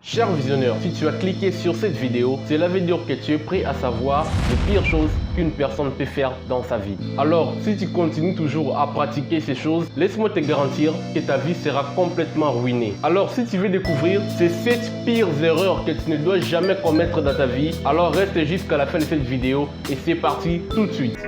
Cher visionneur, si tu as cliqué sur cette vidéo, cela veut dire que tu es prêt à savoir les pires choses qu'une personne peut faire dans sa vie. Alors, si tu continues toujours à pratiquer ces choses, laisse-moi te garantir que ta vie sera complètement ruinée. Alors, si tu veux découvrir ces 7 pires erreurs que tu ne dois jamais commettre dans ta vie, alors reste jusqu'à la fin de cette vidéo et c'est parti tout de suite.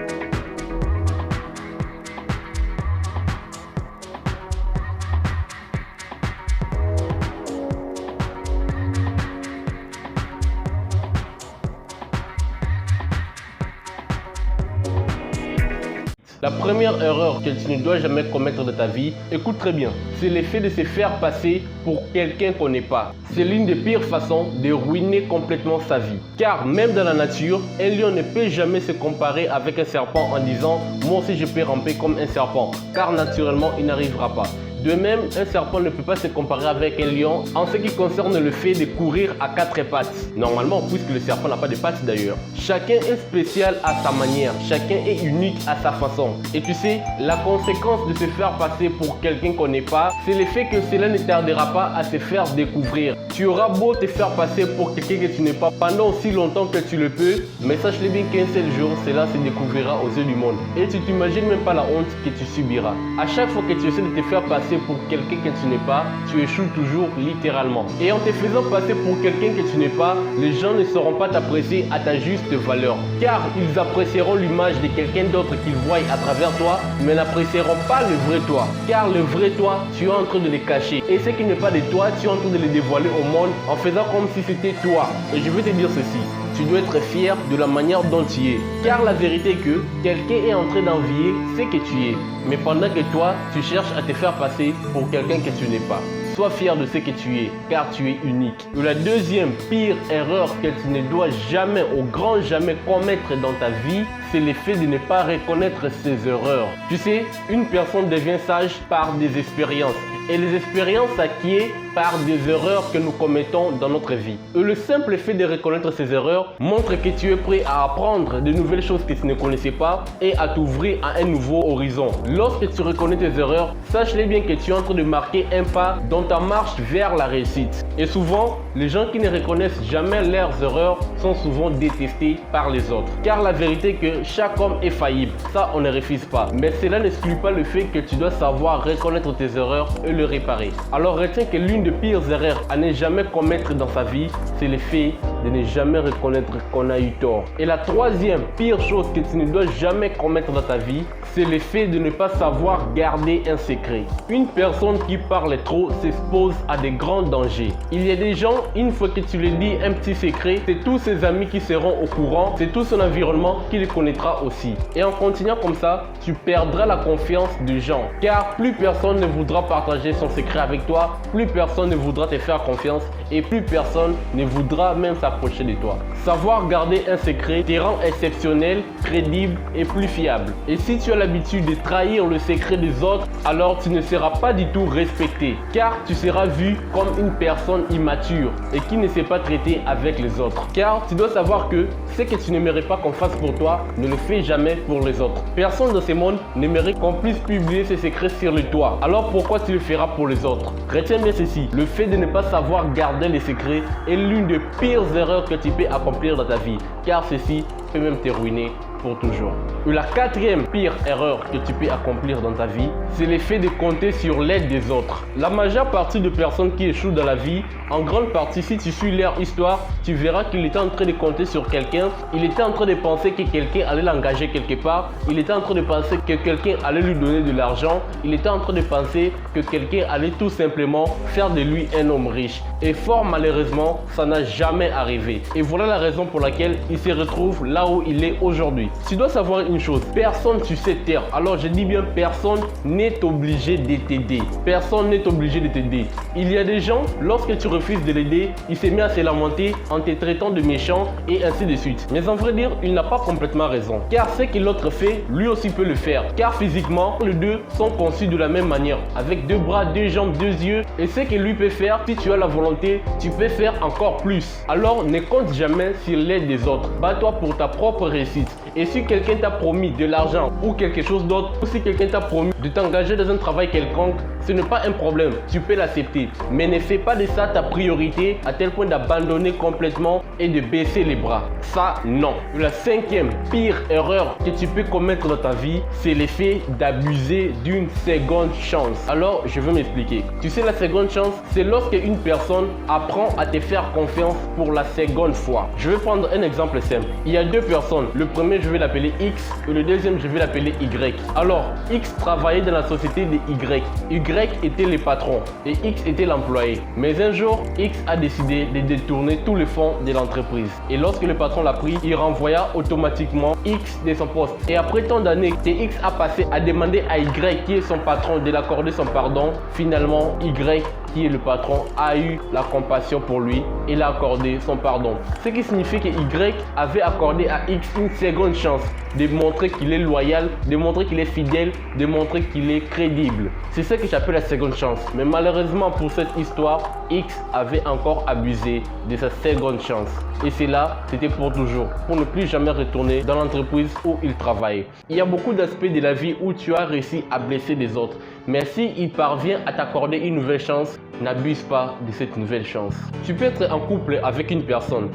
La première erreur que tu ne dois jamais commettre de ta vie, écoute très bien, c'est l'effet de se faire passer pour quelqu'un qu'on n'est pas. C'est l'une des pires façons de ruiner complètement sa vie. Car même dans la nature, un lion ne peut jamais se comparer avec un serpent en disant « moi aussi je peux ramper comme un serpent » car naturellement il n'arrivera pas. De même, un serpent ne peut pas se comparer avec un lion en ce qui concerne le fait de courir à 4 pattes. Normalement, puisque le serpent n'a pas de pattes d'ailleurs. Chacun est spécial à sa manière, chacun est unique à sa façon. Et tu sais, la conséquence de se faire passer pour quelqu'un qu'on n'est pas, c'est le fait que cela ne tardera pas à se faire découvrir. Tu auras beau te faire passer pour quelqu'un que tu n'es pas pendant aussi longtemps que tu le peux, mais sache-le bien qu'un seul jour, cela se découvrira aux yeux du monde. Et tu t'imagines même pas la honte que tu subiras. À chaque fois que tu essaies de te faire passer pour quelqu'un que tu n'es pas, tu échoues toujours littéralement. Et en te faisant passer pour quelqu'un que tu n'es pas, les gens ne sauront pas t'apprécier à ta juste valeur. Car ils apprécieront l'image de quelqu'un d'autre qu'ils voient à travers toi, mais n'apprécieront pas le vrai toi. Car le vrai toi, tu es en train de le cacher. Et ce qui n'est pas de toi, tu es en train de le dévoiler au monde en faisant comme si c'était toi. Et je veux te dire ceci. Tu dois être fier de la manière dont tu es. Car la vérité est que quelqu'un est en train d'envier ce que tu es. Mais pendant que toi, tu cherches à te faire passer pour quelqu'un que tu n'es pas. Sois fier de ce que tu es, car tu es unique. La deuxième pire erreur que tu ne dois jamais, au grand jamais commettre dans ta vie, c'est le fait de ne pas reconnaître ses erreurs. Tu sais, une personne devient sage par des expériences. Et les expériences s'acquièrent par des erreurs que nous commettons dans notre vie. Et le simple fait de reconnaître ces erreurs montre que tu es prêt à apprendre de nouvelles choses que tu ne connaissais pas et à t'ouvrir à un nouveau horizon. Lorsque tu reconnais tes erreurs, sache-le bien que tu es en train de marquer un pas dans ta marche vers la réussite. Et souvent, les gens qui ne reconnaissent jamais leurs erreurs sont souvent détestés par les autres. Car la vérité est que chaque homme est faillible. Ça, on ne refuse pas. Mais cela n'exclut pas le fait que tu dois savoir reconnaître tes erreurs et le réparer. Alors retiens que l'une des pires erreurs à ne jamais commettre dans sa vie, c'est le fait de ne jamais reconnaître qu'on a eu tort. Et la troisième pire chose que tu ne dois jamais commettre dans ta vie, c'est le fait de ne pas savoir garder un secret. Une personne qui parle trop s'expose à de grands dangers. Il y a des gens, une fois que tu lui dis un petit secret, c'est tous ses amis qui seront au courant, c'est tout son environnement qui le connaîtra aussi. Et en continuant comme ça, tu perdras la confiance des gens. Car plus personne ne voudra partager son secret avec toi, plus personne ne voudra te faire confiance et plus personne ne voudra même s'approcher de toi. Savoir garder un secret te rend exceptionnel, crédible et plus fiable. Et si tu as l'habitude de trahir le secret des autres, alors tu ne seras pas du tout respecté, car tu seras vu comme une personne immature et qui ne sait pas traiter avec les autres. Car tu dois savoir que ce que tu n'aimerais pas qu'on fasse pour toi, ne le fais jamais pour les autres. Personne dans ce monde n'aimerait qu'on puisse publier ses secrets sur le toit. Alors pourquoi tu le feras pour les autres? Retiens bien ceci, le fait de ne pas savoir garder les secrets est l'une des pires erreurs que tu peux accomplir dans ta vie, car ceci peut même te ruiner pour toujours. La quatrième pire erreur que tu peux accomplir dans ta vie, c'est le fait de compter sur l'aide des autres. La majeure partie de personnes qui échouent dans la vie, en grande partie, si tu suis leur histoire, tu verras qu'il était en train de compter sur quelqu'un, il était en train de penser que quelqu'un allait l'engager quelque part, il était en train de penser que quelqu'un allait lui donner de l'argent, il était en train de penser que quelqu'un allait tout simplement faire de lui un homme riche. Et fort malheureusement, ça n'a jamais arrivé. Et voilà la raison pour laquelle il se retrouve là où il est aujourd'hui. Tu dois savoir une chose, personne sur cette terre, alors je dis bien personne n'est obligé de t'aider. Personne n'est obligé de t'aider. Il y a des gens, lorsque tu refuses de l'aider, il s'est mis à se lamenter en te traitant de méchant et ainsi de suite. Mais en vrai dire, il n'a pas complètement raison. Car ce que l'autre fait, lui aussi peut le faire. Car physiquement, les deux sont conçus de la même manière. Avec 2 bras, 2 jambes, 2 yeux. Et ce que lui peut faire, si tu as la volonté, tu peux faire encore plus. Alors ne compte jamais sur l'aide des autres. Bats-toi pour ta propre réussite. Et si quelqu'un t'a promis de l'argent ou quelque chose d'autre, ou si quelqu'un t'a promis de t'engager dans un travail quelconque, Ce n'est pas un problème, tu peux l'accepter. Mais ne fais pas de ça ta priorité à tel point d'abandonner complètement et de baisser les bras. Ça, non. La cinquième pire erreur que tu peux commettre dans ta vie, c'est l'effet d'abuser d'une seconde chance. Alors, je veux m'expliquer. Tu sais, la seconde chance, c'est lorsque une personne apprend à te faire confiance pour la seconde fois. Je vais prendre un exemple simple. Il y a deux personnes. Le premier, je vais l'appeler X et le deuxième, je vais l'appeler Y. Alors, X travaillait dans la société de Y. Y était le patron et X était l'employé. Mais un jour, X a décidé de détourner tous les fonds de l'entreprise. Et lorsque le patron l'a pris, il renvoya automatiquement X de son poste. Et après tant d'années que X a passé à demander à Y, qui est son patron, de l'accorder son pardon, finalement, Y, qui est le patron, a eu la compassion pour lui et l'a accordé son pardon. Ce qui signifie que Y avait accordé à X une seconde chance de montrer qu'il est loyal, de montrer qu'il est fidèle, de montrer qu'il est crédible. C'est ce que j'appelle la seconde chance. Mais malheureusement pour cette histoire, X avait encore abusé de sa seconde chance. Et cela, c'était pour toujours, pour ne plus jamais retourner dans l'entreprise où il travaillait. Il y a beaucoup d'aspects de la vie où tu as réussi à blesser les autres. Mais s'il parvient à t'accorder une nouvelle chance, n'abuse pas de cette nouvelle chance. Tu peux être en couple avec une personne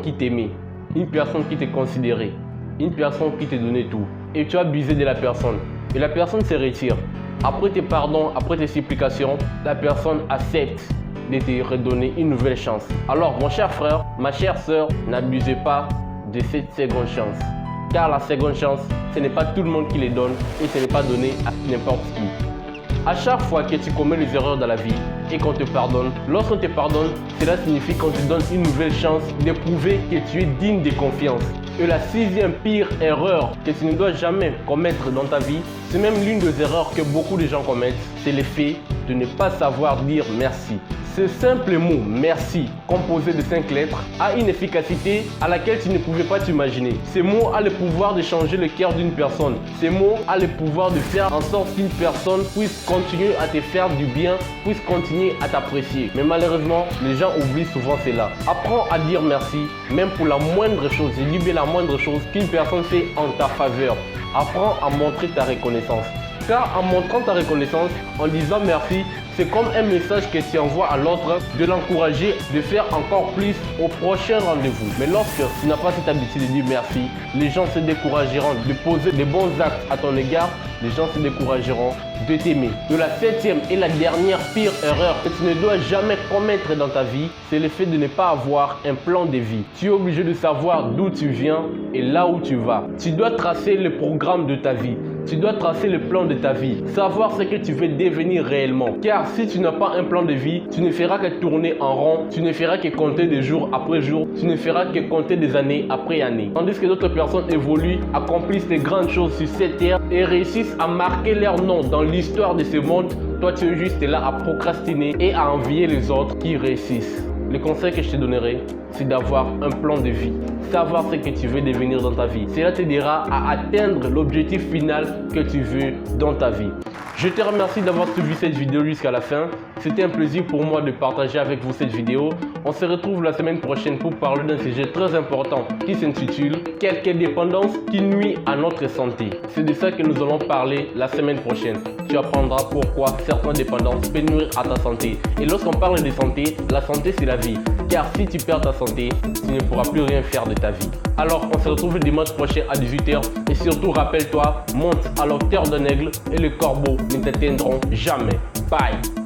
qui t'aimait, une personne qui te considérait, une personne qui te donnait tout. Et tu as abusé de la personne. Et la personne se retire. Après tes pardons, après tes supplications, la personne accepte de te redonner une nouvelle chance. Alors mon cher frère, ma chère sœur, n'abusez pas de cette seconde chance. Car la seconde chance, ce n'est pas tout le monde qui les donne et ce n'est pas donné à n'importe qui. À chaque fois que tu commets les erreurs dans la vie et qu'on te pardonne, lorsqu'on te pardonne, cela signifie qu'on te donne une nouvelle chance de prouver que tu es digne de confiance. Et la sixième pire erreur que tu ne dois jamais commettre dans ta vie, c'est même l'une des erreurs que beaucoup de gens commettent, c'est le fait de ne pas savoir dire merci. Ce simple mot « merci » composé de 5 lettres a une efficacité à laquelle tu ne pouvais pas t'imaginer. Ce mot a le pouvoir de changer le cœur d'une personne. Ce mot a le pouvoir de faire en sorte qu'une personne puisse continuer à te faire du bien, puisse continuer à t'apprécier. Mais malheureusement, les gens oublient souvent cela. Apprends à dire merci, même pour la moindre chose. Je dis bien la moindre chose qu'une personne fait en ta faveur. Apprends à montrer ta reconnaissance. Car en montrant ta reconnaissance, en disant merci, c'est comme un message que tu envoies à l'autre de l'encourager de faire encore plus au prochain rendez-vous. Mais lorsque tu n'as pas cette habitude de dire merci, les gens se décourageront de poser de bons actes à ton égard, les gens se décourageront de t'aimer. De la septième et la dernière pire erreur que tu ne dois jamais commettre dans ta vie, c'est le fait de ne pas avoir un plan de vie. Tu es obligé de savoir d'où tu viens et là où tu vas. Tu dois tracer le programme de ta vie. Tu dois tracer le plan de ta vie, savoir ce que tu veux devenir réellement. Car si tu n'as pas un plan de vie, tu ne feras que tourner en rond, tu ne feras que compter des jours après jour, tu ne feras que compter des années après années. Tandis que d'autres personnes évoluent, accomplissent de grandes choses sur cette terre et réussissent à marquer leur nom dans l'histoire de ce monde. Toi, tu es juste là à procrastiner et à envier les autres qui réussissent. Le conseil que je te donnerai, c'est d'avoir un plan de vie. Savoir ce que tu veux devenir dans ta vie. Cela t'aidera à atteindre l'objectif final que tu veux dans ta vie. Je te remercie d'avoir suivi cette vidéo jusqu'à la fin. C'était un plaisir pour moi de partager avec vous cette vidéo. On se retrouve la semaine prochaine pour parler d'un sujet très important qui s'intitule « Quelques dépendances qui nuisent à notre santé ». C'est de ça que nous allons parler la semaine prochaine. Tu apprendras pourquoi certaines dépendances peuvent nuire à ta santé. Et lorsqu'on parle de santé, la santé c'est la vie. Car si tu perds ta santé, tu ne pourras plus rien faire de ta vie. Alors on se retrouve dimanche prochain à 18 h. Et surtout rappelle-toi, monte à la hauteur d'un aigle et les corbeaux ne t'atteindront jamais. Bye!